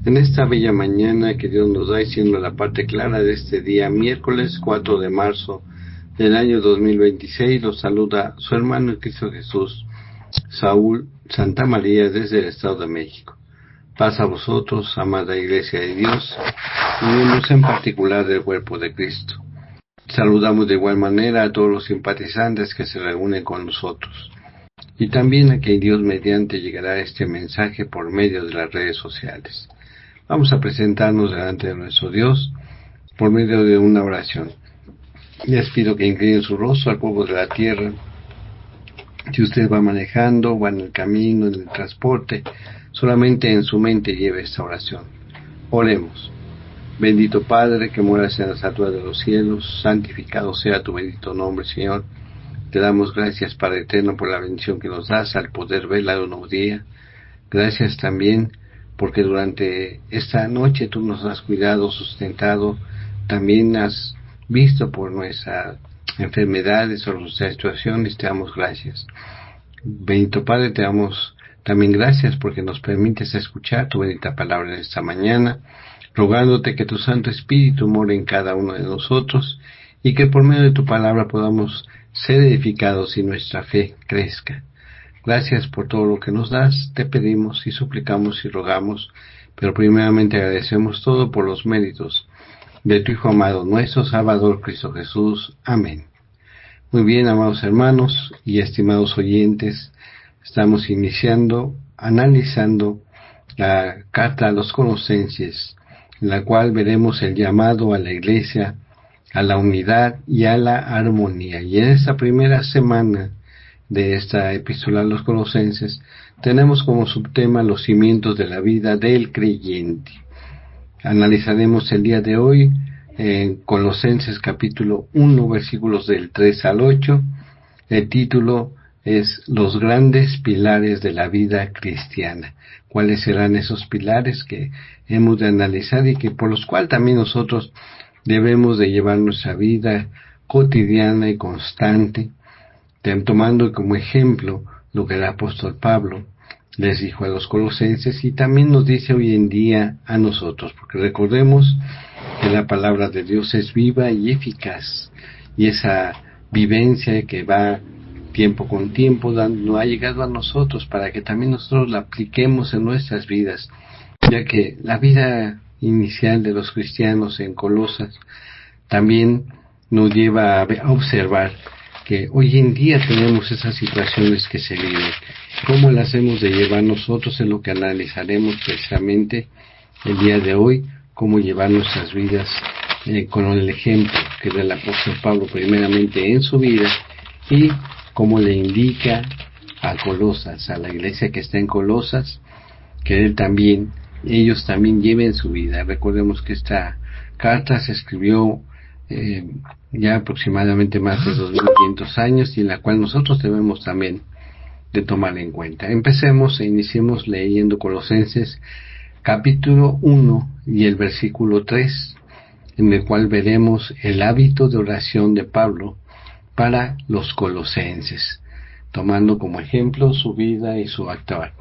En esta bella mañana que Dios nos da, y siendo la parte clara de este día, miércoles 4 de marzo del año 2026, los saluda su hermano en Cristo Jesús, Saúl Santa María, desde el Estado de México. Paz a vosotros, amada Iglesia de Dios, y miembros en particular del cuerpo de Cristo. Saludamos de igual manera a todos los simpatizantes que se reúnen con nosotros, y también a quien Dios mediante llegará este mensaje por medio de las redes sociales. Vamos a presentarnos delante de nuestro Dios por medio de una oración. Les pido que inclinen su rostro al polvo de la tierra. Si usted va manejando, va en el camino, en el transporte, solamente en su mente lleve esta oración. Oremos. Bendito Padre, que moras en las alturas de los cielos, santificado sea tu bendito nombre, Señor. Te damos gracias, Padre eterno, por la bendición que nos das al poder verla de un nuevo día. Gracias también porque durante esta noche tú nos has cuidado, sustentado, también has visto por nuestras enfermedades o nuestras situaciones. Te damos gracias. Bendito Padre, te damos también gracias porque nos permites escuchar tu bendita palabra en esta mañana, rogándote que tu Santo Espíritu more en cada uno de nosotros y que por medio de tu palabra podamos ser edificados y nuestra fe crezca. Gracias por todo lo que nos das, te pedimos y suplicamos y rogamos, pero primeramente agradecemos todo por los méritos de tu Hijo amado, nuestro Salvador Cristo Jesús. Amén. Muy bien, amados hermanos y estimados oyentes, estamos analizando la carta a los Colosenses, en la cual veremos el llamado a la Iglesia, a la unidad y a la armonía. Y en esta primera semana de esta epístola a los Colosenses, tenemos como subtema los cimientos de la vida del creyente. Analizaremos el día de hoy en Colosenses capítulo 1, versículos del 3 al 8. El título es Los grandes pilares de la vida cristiana. ¿Cuáles serán esos pilares que hemos de analizar y que por los cuales también nosotros debemos de llevar nuestra vida cotidiana y constante, tomando como ejemplo lo que el apóstol Pablo les dijo a los colosenses y también nos dice hoy en día a nosotros, porque recordemos que la palabra de Dios es viva y eficaz, y esa vivencia que va tiempo con tiempo ha llegado a nosotros para que también nosotros la apliquemos en nuestras vidas, ya que la vida inicial de los cristianos en Colosas también nos lleva a observar que hoy en día tenemos esas situaciones que se viven. ¿Cómo las hemos de llevar nosotros? En lo que analizaremos precisamente el día de hoy, cómo llevar nuestras vidas con el ejemplo que del apóstol Pablo primeramente en su vida y cómo le indica a Colosas, a la iglesia que está en Colosas, que ellos también lleven su vida. Recordemos que esta carta se escribió ya aproximadamente más de 2500 años y en la cual nosotros debemos también de tomar en cuenta. Iniciemos leyendo Colosenses capítulo 1 y el versículo 3, en el cual veremos el hábito de oración de Pablo para los colosenses, tomando como ejemplo su vida y su actuar.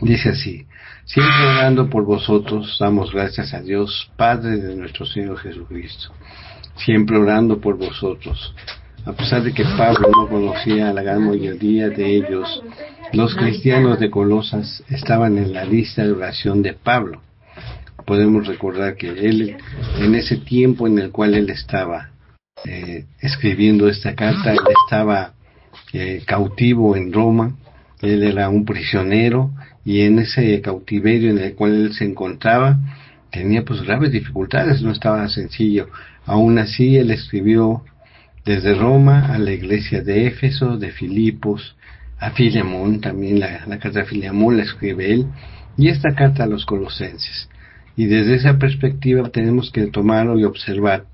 Dice así: siempre orando por vosotros, damos gracias a Dios, Padre de nuestro Señor Jesucristo. Siempre orando por vosotros. A pesar de que Pablo no conocía a la gran mayoría de ellos, los cristianos de Colosas estaban en la lista de oración de Pablo. Podemos recordar que él, en ese tiempo en el cual él estaba escribiendo esta carta, él estaba cautivo en Roma. Él era un prisionero y en ese cautiverio en el cual él se encontraba tenía pues graves dificultades, no estaba sencillo. Aún así él escribió desde Roma a la iglesia de Éfeso, de Filipos, a Filemón, también la carta de Filemón la escribe él, y esta carta a los colosenses. Y desde esa perspectiva tenemos que tomarlo y observar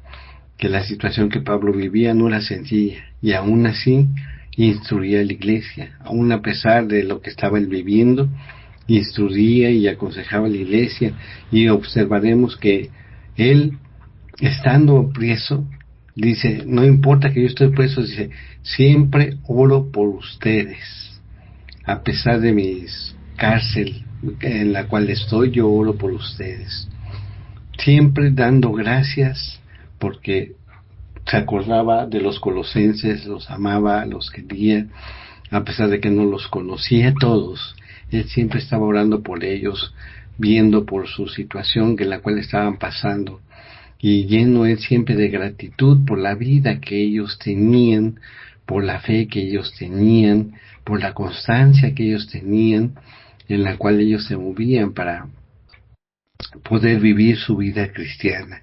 que la situación que Pablo vivía no era sencilla, y aún así instruía a la iglesia, aún a pesar de lo que estaba él viviendo, instruía y aconsejaba a la iglesia, y observaremos que él, estando preso, dice, no importa que yo esté preso, dice, siempre oro por ustedes, a pesar de mi cárcel, en la cual estoy, yo oro por ustedes. Siempre dando gracias porque se acordaba de los colosenses, los amaba, los quería, a pesar de que no los conocía todos. Él siempre estaba orando por ellos, viendo por su situación en la cual estaban pasando, y lleno él siempre de gratitud por la vida que ellos tenían, por la fe que ellos tenían, por la constancia que ellos tenían, en la cual ellos se movían para poder vivir su vida cristiana.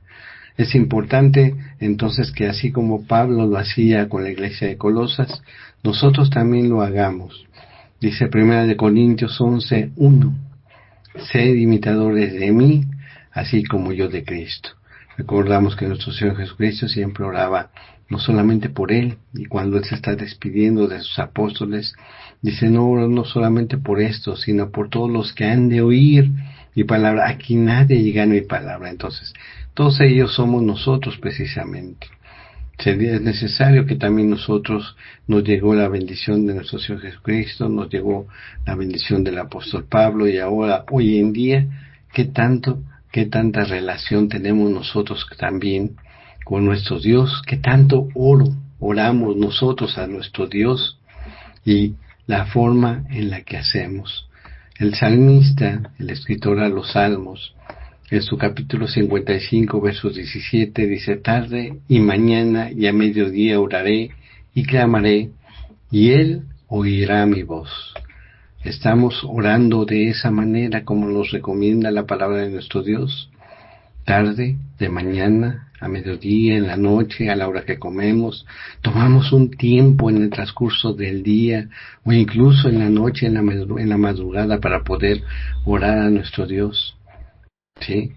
Es importante entonces que así como Pablo lo hacía con la iglesia de Colosas, nosotros también lo hagamos. Dice 1 Corintios 11:1, sed imitadores de mí, así como yo de Cristo. Recordamos que nuestro Señor Jesucristo siempre oraba no solamente por Él, y cuando Él se está despidiendo de sus apóstoles, dice, no oro no solamente por esto, sino por todos los que han de oír mi palabra. Aquí nadie llega a mi palabra. Entonces, todos ellos somos nosotros precisamente. Es necesario que también nosotros nos llegó la bendición de nuestro Señor Jesucristo, nos llegó la bendición del apóstol Pablo, y ahora, hoy en día, qué tanta relación tenemos nosotros también con nuestro Dios, qué tanto oramos nosotros a nuestro Dios, y la forma en la que hacemos. El salmista, el escritor a los Salmos, en su capítulo 55, versos 17, dice, tarde y mañana y a mediodía oraré y clamaré, y Él oirá mi voz. ¿Estamos orando de esa manera como nos recomienda la palabra de nuestro Dios? Tarde, de mañana, a mediodía, en la noche, a la hora que comemos. Tomamos un tiempo en el transcurso del día o incluso en la noche, en la madrugada, para poder orar a nuestro Dios. ¿Sí?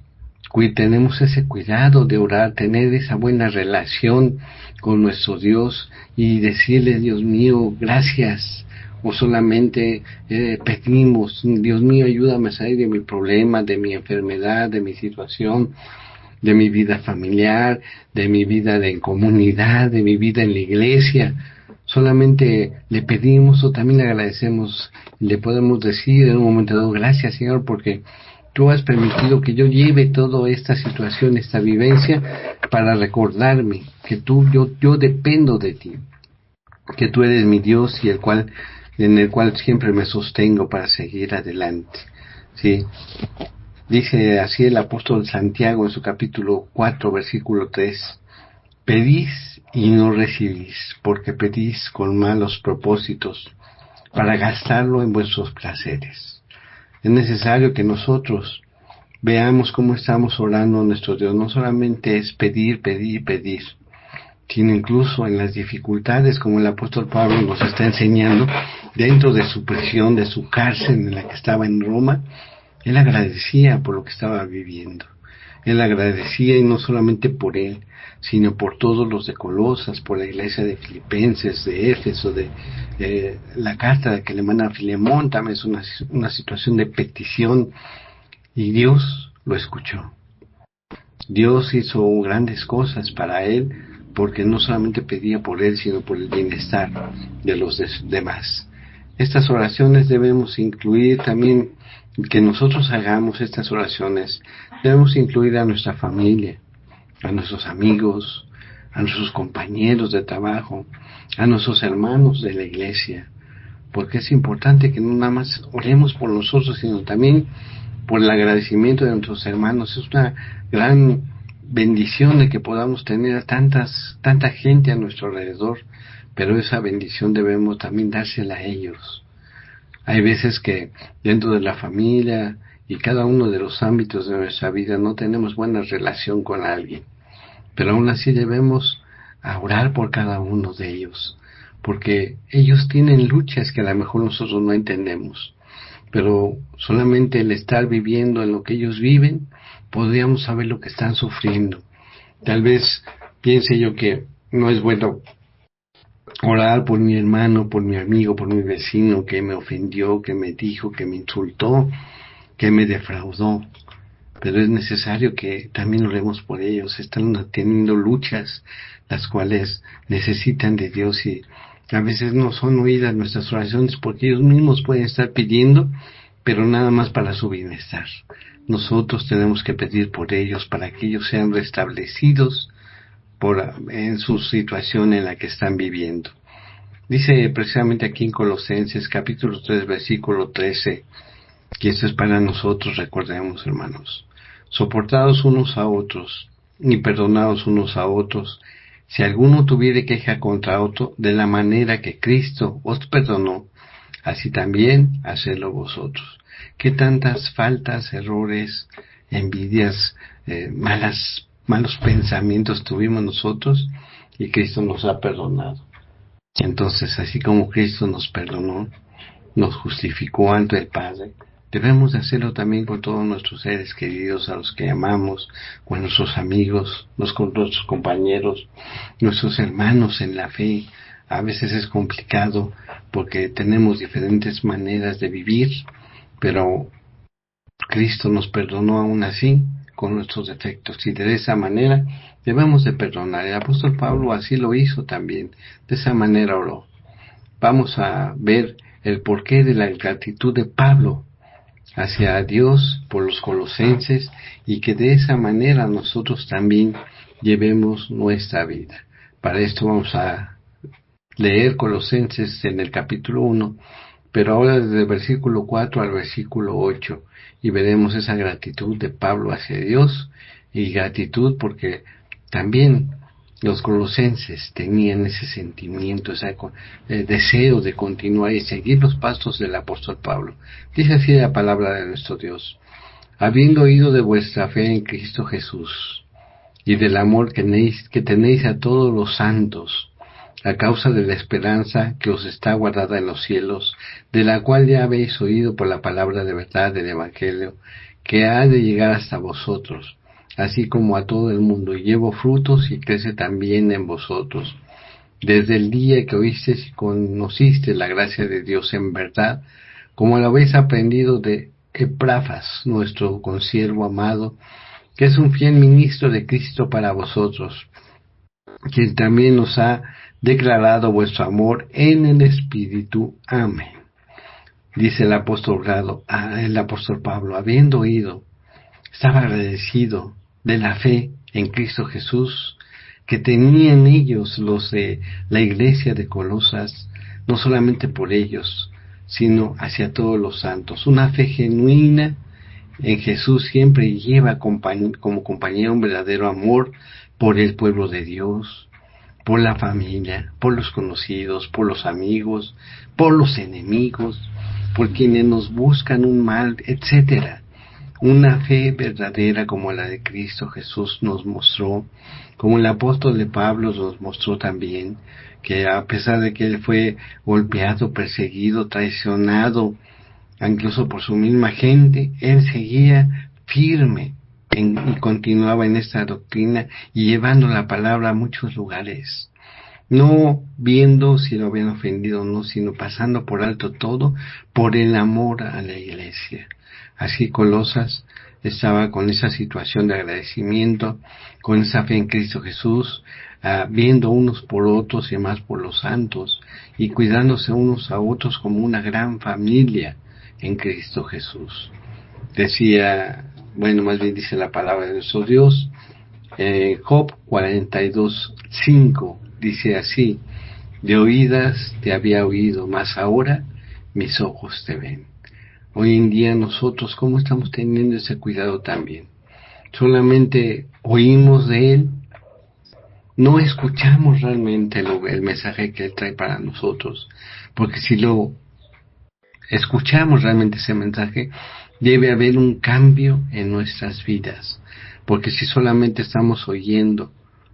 Tenemos ese cuidado de orar, tener esa buena relación con nuestro Dios y decirle, Dios mío, gracias. O solamente pedimos, Dios mío, ayúdame a salir de mi problema, de mi enfermedad, de mi situación, de mi vida familiar, de mi vida en comunidad, de mi vida en la iglesia. Solamente le pedimos o también le agradecemos, le podemos decir en un momento dado, gracias Señor, porque Tú has permitido que yo lleve toda esta situación, esta vivencia, para recordarme que yo dependo de ti, que tú eres mi Dios y en el cual siempre me sostengo para seguir adelante. Sí. Dice así el apóstol Santiago en su capítulo 4, versículo 3. Pedís y no recibís, porque pedís con malos propósitos, para gastarlo en vuestros placeres. Es necesario que nosotros veamos cómo estamos orando a nuestro Dios. No solamente es pedir, pedir, pedir, sino incluso en las dificultades, como el apóstol Pablo nos está enseñando, dentro de su prisión, de su cárcel en la que estaba en Roma, él agradecía por lo que estaba viviendo. Él agradecía, y no solamente por él, sino por todos los de Colosas, por la iglesia de Filipenses, de Éfeso, de la carta que le manda a Filemón. También es una situación de petición, y Dios lo escuchó. Dios hizo grandes cosas para él, porque no solamente pedía por él, sino por el bienestar de los demás. Estas oraciones debemos incluir también, que nosotros hagamos estas oraciones, debemos incluir a nuestra familia, a nuestros amigos, a nuestros compañeros de trabajo, a nuestros hermanos de la iglesia, porque es importante que no nada más oremos por nosotros, sino también por el agradecimiento de nuestros hermanos. Es una gran bendición de que podamos tener a tanta gente a nuestro alrededor, pero esa bendición debemos también dársela a ellos. Hay veces que dentro de la familia y cada uno de los ámbitos de nuestra vida no tenemos buena relación con alguien, pero aún así debemos orar por cada uno de ellos, porque ellos tienen luchas que a lo mejor nosotros no entendemos, pero solamente el estar viviendo en lo que ellos viven, podríamos saber lo que están sufriendo. Tal vez piense yo que no es bueno orar por mi hermano, por mi amigo, por mi vecino que me ofendió, que me dijo, que me insultó, que me defraudó. Pero es necesario que también oremos por ellos. Están teniendo luchas, las cuales necesitan de Dios, y a veces no son oídas nuestras oraciones porque ellos mismos pueden estar pidiendo, pero nada más para su bienestar. Nosotros tenemos que pedir por ellos para que ellos sean restablecidos en su situación en la que están viviendo. Dice precisamente aquí en Colosenses capítulo 3 versículo 13, que esto es para nosotros, recordemos, hermanos: soportados unos a otros y perdonados unos a otros, si alguno tuviere queja contra otro, de la manera que Cristo os perdonó, así también hacedlo vosotros. ¿Qué tantas faltas, errores, envidias, malos pensamientos tuvimos nosotros? Y Cristo nos ha perdonado. Entonces, así como Cristo nos perdonó, nos justificó ante el Padre, debemos de hacerlo también con todos nuestros seres queridos, a los que amamos, con nuestros amigos, con nuestros compañeros, nuestros hermanos en la fe. A veces es complicado porque tenemos diferentes maneras de vivir, pero Cristo nos perdonó aún así con nuestros defectos, y de esa manera debemos de perdonar. El apóstol Pablo así lo hizo también, de esa manera oró. Vamos a ver el porqué de la gratitud de Pablo hacia Dios por los colosenses, y que de esa manera nosotros también llevemos nuestra vida. Para esto vamos a leer Colosenses en el capítulo 1, pero ahora desde el versículo 4 al versículo 8, y veremos esa gratitud de Pablo hacia Dios, y gratitud porque también los colosenses tenían ese sentimiento, ese deseo de continuar y seguir los pasos del apóstol Pablo. Dice así la palabra de nuestro Dios: habiendo oído de vuestra fe en Cristo Jesús, y del amor que tenéis a todos los santos, a causa de la esperanza que os está guardada en los cielos, de la cual ya habéis oído por la palabra de verdad del Evangelio, que ha de llegar hasta vosotros, así como a todo el mundo, y llevo frutos y crece también en vosotros, desde el día que oísteis y conocisteis la gracia de Dios en verdad, como lo habéis aprendido de Epafras, nuestro consiervo amado, que es un fiel ministro de Cristo para vosotros, quien también nos ha declarado vuestro amor en el Espíritu. Amén. Dice el apóstol Pablo, habiendo oído, estaba agradecido de la fe en Cristo Jesús que tenían ellos, los de la iglesia de Colosas, no solamente por ellos, sino hacia todos los santos. Una fe genuina en Jesús siempre lleva como compañero un verdadero amor por el pueblo de Dios, por la familia, por los conocidos, por los amigos, por los enemigos, por quienes nos buscan un mal, etcétera. Una fe verdadera como la de Cristo Jesús nos mostró, como el apóstol de Pablo nos mostró también, que a pesar de que él fue golpeado, perseguido, traicionado, incluso por su misma gente, él seguía firme y continuaba en esta doctrina y llevando la palabra a muchos lugares, no viendo si lo habían ofendido o no, sino pasando por alto todo por el amor a la iglesia. Así Colosas estaba con esa situación de agradecimiento, con esa fe en Cristo Jesús, viendo unos por otros y más por los santos, y cuidándose unos a otros como una gran familia en Cristo Jesús. Más bien dice la palabra de nuestro Dios, Job 42:5, dice así: de oídas te había oído, mas ahora mis ojos te ven. Hoy en día nosotros, ¿cómo estamos teniendo ese cuidado también? Solamente oímos de Él, no escuchamos realmente el mensaje que Él trae para nosotros, porque si lo escuchamos realmente ese mensaje, debe haber un cambio en nuestras vidas, porque si solamente estamos oyendo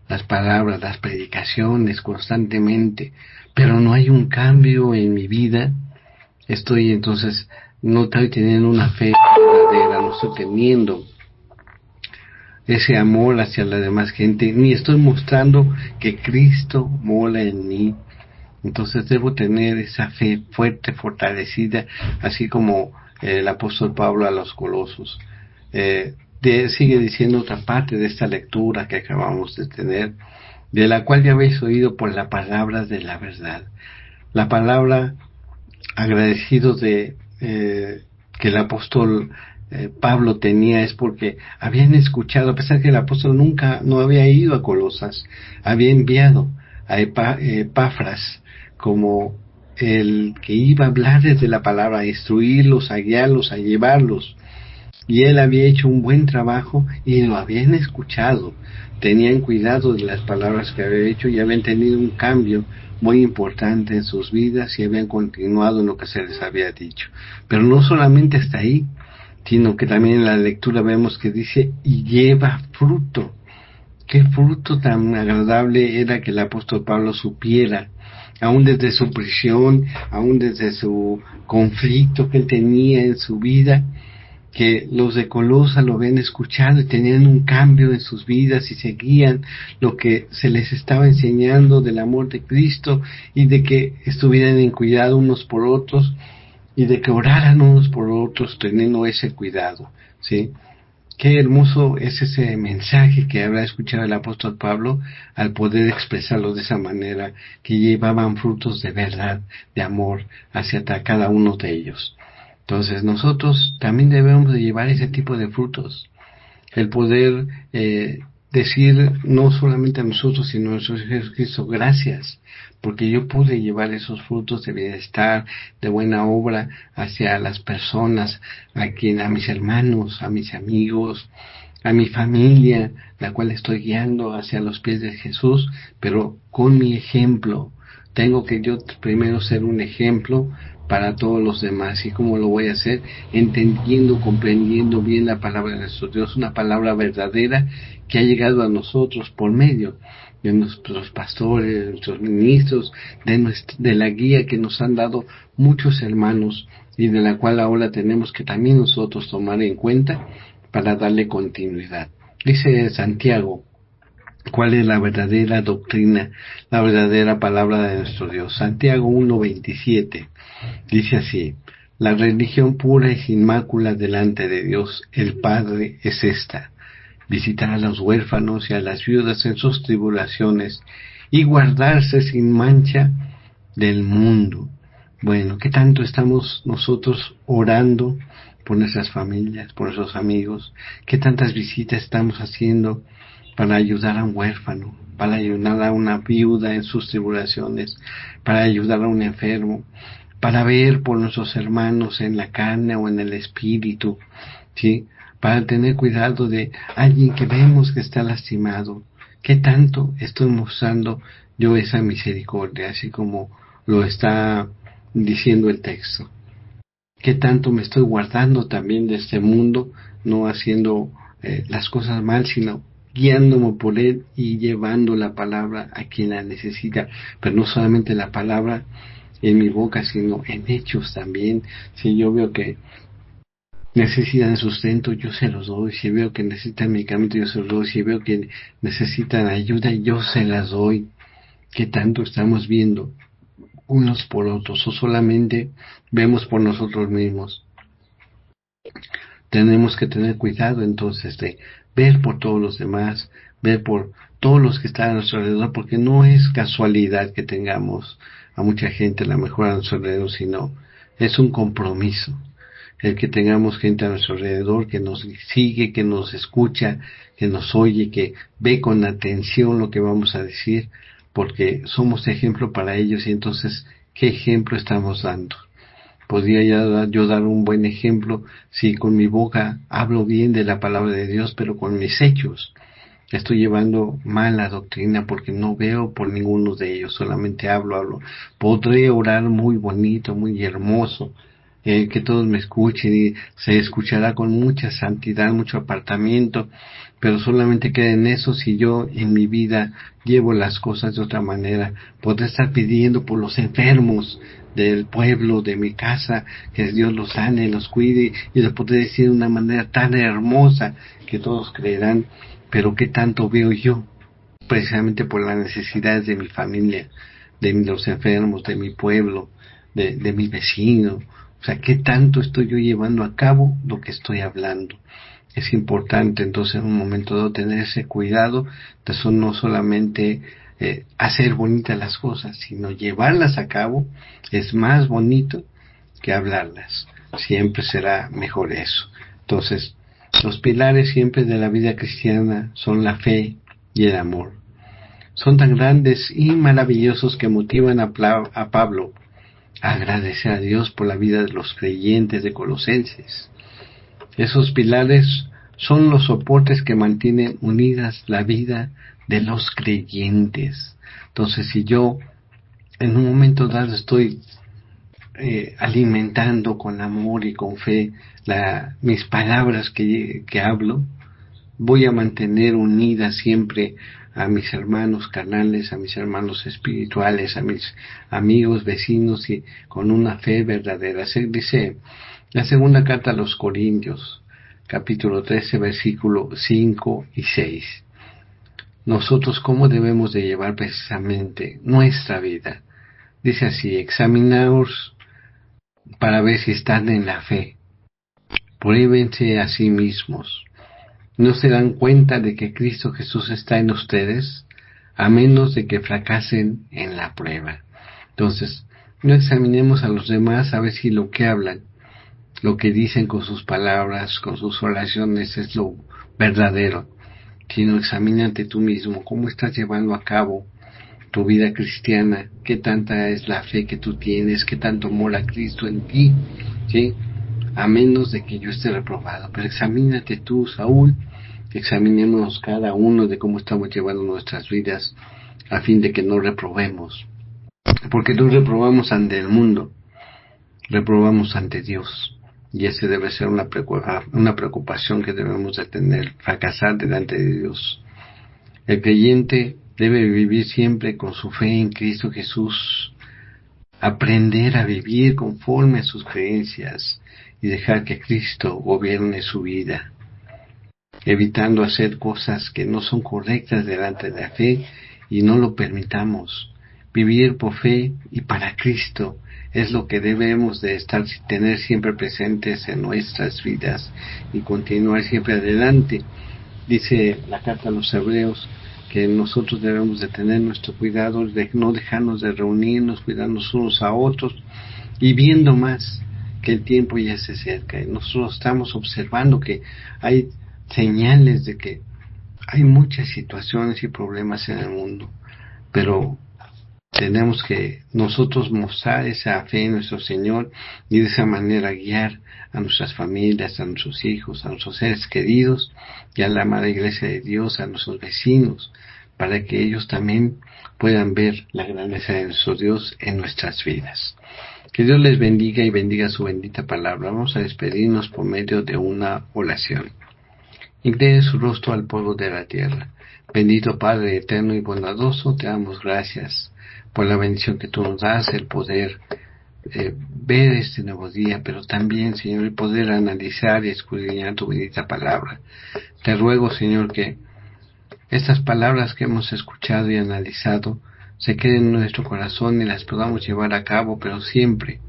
las palabras, las predicaciones constantemente, pero no hay un cambio en mi vida, no estoy teniendo una fe verdadera, no estoy teniendo ese amor hacia la demás gente, ni estoy mostrando que Cristo mora en mí. Entonces debo tener esa fe fuerte, fortalecida, así como el apóstol Pablo a los Colosos. Sigue diciendo otra parte de esta lectura que acabamos de tener, de la cual ya habéis oído por la palabra de la verdad. La palabra agradecido que que el apóstol Pablo tenía es porque habían escuchado, a pesar que el apóstol no había ido a Colosas, había enviado a Epafras como el que iba a hablarles de la palabra, a instruirlos, a guiarlos, a llevarlos. Y él había hecho un buen trabajo y lo habían escuchado, tenían cuidado de las palabras que había hecho y habían tenido un cambio muy importante en sus vidas y habían continuado en lo que se les había dicho. Pero no solamente hasta ahí, sino que también en la lectura vemos que dice, y lleva fruto. Qué fruto tan agradable era que el apóstol Pablo supiera, aún desde su prisión, aún desde su conflicto que él tenía en su vida, que los de Colosa lo habían escuchado y tenían un cambio en sus vidas y seguían lo que se les estaba enseñando del amor de Cristo y de que estuvieran en cuidado unos por otros y de que oraran unos por otros teniendo ese cuidado, ¿sí? Qué hermoso es ese mensaje que habrá escuchado el apóstol Pablo al poder expresarlo de esa manera, que llevaban frutos de verdad, de amor hacia cada uno de ellos. Entonces nosotros también debemos de llevar ese tipo de frutos, el poder decir no solamente a nosotros sino a nuestro Jesucristo, gracias, porque yo pude llevar esos frutos de bienestar, de buena obra hacia las personas, a mis hermanos, a mis amigos, a mi familia, la cual estoy guiando hacia los pies de Jesús, pero con mi ejemplo. Tengo que yo primero ser un ejemplo para todos los demás. ¿Y cómo lo voy a hacer? Entendiendo, comprendiendo bien la palabra de nuestro Dios, una palabra verdadera que ha llegado a nosotros por medio de nuestros pastores, de nuestros ministros, de la guía que nos han dado muchos hermanos y de la cual ahora tenemos que también nosotros tomar en cuenta para darle continuidad. Dice Santiago, ¿cuál es la verdadera doctrina, la verdadera palabra de nuestro Dios? Santiago 1:27 dice así: la religión pura y sin mácula delante de Dios el Padre es esta: visitar a los huérfanos y a las viudas en sus tribulaciones y guardarse sin mancha del mundo. Bueno, ¿qué tanto estamos nosotros orando por nuestras familias, por nuestros amigos? ¿Qué tantas visitas estamos haciendo para ayudar a un huérfano, para ayudar a una viuda en sus tribulaciones, para ayudar a un enfermo, para ver por nuestros hermanos en la carne o en el espíritu, ¿sí? Para tener cuidado de alguien que vemos que está lastimado? ¿Qué tanto estoy mostrando yo esa misericordia, así como lo está diciendo el texto? ¿Qué tanto me estoy guardando también de este mundo, no haciendo las cosas mal, sino guiándome por él y llevando la palabra a quien la necesita? Pero no solamente la palabra en mi boca, sino en hechos también. Si yo veo que necesitan sustento, yo se los doy. Si veo que necesitan medicamento, yo se los doy. Si veo que necesitan ayuda, yo se las doy. ¿Qué tanto estamos viendo unos por otros o solamente vemos por nosotros mismos? Tenemos que tener cuidado entonces de ver por todos los demás, ver por todos los que están a nuestro alrededor, porque no es casualidad que tengamos a mucha gente a lo mejor a nuestro alrededor, sino es un compromiso el que tengamos gente a nuestro alrededor que nos sigue, que nos escucha, que nos oye, que ve con atención lo que vamos a decir, porque somos ejemplo para ellos. Y entonces, ¿qué ejemplo estamos dando? Podría yo dar un buen ejemplo si con mi boca hablo bien de la palabra de Dios, pero con mis hechos estoy llevando mala doctrina porque no veo por ninguno de ellos, solamente hablo. Podré orar muy bonito, muy hermoso, que todos me escuchen y se escuchará con mucha santidad, mucho apartamiento, pero solamente queda en eso si yo en mi vida llevo las cosas de otra manera. Podré estar pidiendo por los enfermos del pueblo, de mi casa, que Dios los sane, los cuide, y les podré decir de una manera tan hermosa que todos creerán, pero ¿qué tanto veo yo? Precisamente por las necesidades de mi familia, de los enfermos, de mi pueblo, de mi vecino. O sea, ¿qué tanto estoy yo llevando a cabo lo que estoy hablando? Es importante entonces en un momento dado tener ese cuidado de eso, no solamente hacer bonitas las cosas, sino llevarlas a cabo. Es más bonito que hablarlas. siempre será mejor eso. Entonces, los pilares siempre de la vida cristiana son la fe y el amor. Son tan grandes y maravillosos que motivan a Pablo a agradecer a Dios por la vida de los creyentes de Colosenses. Esos pilares son los soportes que mantienen unidas la vida de los creyentes. Entonces, si yo en un momento dado estoy alimentando con amor y con fe mis palabras que hablo, voy a mantener unidas siempre a mis hermanos carnales, a mis hermanos espirituales, a mis amigos, vecinos, y con una fe verdadera. Se dice la segunda carta a los Corintios, capítulo 13, versículo 5 y 6. Nosotros, ¿cómo debemos de llevar precisamente nuestra vida? Dice así: examinaos para ver si están en la fe. Pruébense a sí mismos. ¿No se dan cuenta de que Cristo Jesús está en ustedes? A menos de que fracasen en la prueba. Entonces, no examinemos a los demás a ver si lo que hablan, lo que dicen con sus palabras, con sus oraciones, es lo verdadero. Sino examínate tú mismo, cómo estás llevando a cabo tu vida cristiana, qué tanta es la fe que tú tienes, qué tanto amor a Cristo en ti, ¿sí? A menos de que yo esté reprobado. Pero examínate tú, Saúl, examinémonos cada uno de cómo estamos llevando nuestras vidas, a fin de que no reprobemos. Porque no reprobamos ante el mundo, reprobamos ante Dios. Y ese debe ser una preocupación que debemos de tener, fracasar delante de Dios. El creyente debe vivir siempre con su fe en Cristo Jesús, aprender a vivir conforme a sus creencias y dejar que Cristo gobierne su vida, evitando hacer cosas que no son correctas delante de la fe, y no lo permitamos. Vivir por fe y para Cristo es lo que debemos de tener siempre presentes en nuestras vidas y continuar siempre adelante. Dice la carta a los Hebreos que nosotros debemos de tener nuestro cuidado de no dejarnos de reunirnos, cuidarnos unos a otros, y viendo más que el tiempo ya se acerca. Y nosotros estamos observando que hay señales de que hay muchas situaciones y problemas en el mundo, pero tenemos que nosotros mostrar esa fe en nuestro Señor y de esa manera guiar a nuestras familias, a nuestros hijos, a nuestros seres queridos y a la amada Iglesia de Dios, a nuestros vecinos, para que ellos también puedan ver la grandeza de nuestro Dios en nuestras vidas. Que Dios les bendiga y bendiga su bendita palabra. Vamos a despedirnos por medio de una oración. Incline su rostro al polvo de la tierra. Bendito Padre eterno y bondadoso, te damos gracias por la bendición que tú nos das, el poder ver este nuevo día, pero también, Señor, el poder analizar y escudriñar tu bendita palabra. Te ruego, Señor, que estas palabras que hemos escuchado y analizado se queden en nuestro corazón y las podamos llevar a cabo, pero siempre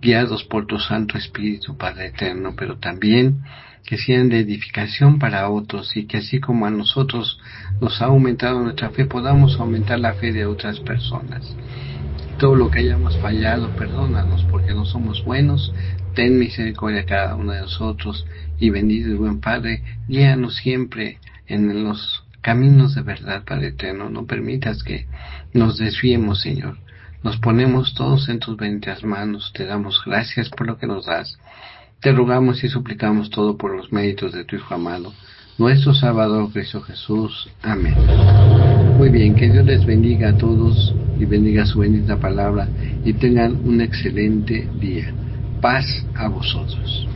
guiados por tu Santo Espíritu, Padre eterno, pero también que sean de edificación para otros, y que así como a nosotros nos ha aumentado nuestra fe, podamos aumentar la fe de otras personas. Todo lo que hayamos fallado, perdónanos, porque no somos buenos. Ten misericordia a cada uno de nosotros, y bendito y buen Padre, guíanos siempre en los caminos de verdad, Padre eterno. No permitas que nos desviemos, Señor. Nos ponemos todos en tus benditas manos. Te damos gracias por lo que nos das. Te rogamos y suplicamos todo por los méritos de tu Hijo amado, nuestro Salvador Cristo Jesús. Amén. Muy bien, que Dios les bendiga a todos y bendiga su bendita palabra, y tengan un excelente día. Paz a vosotros.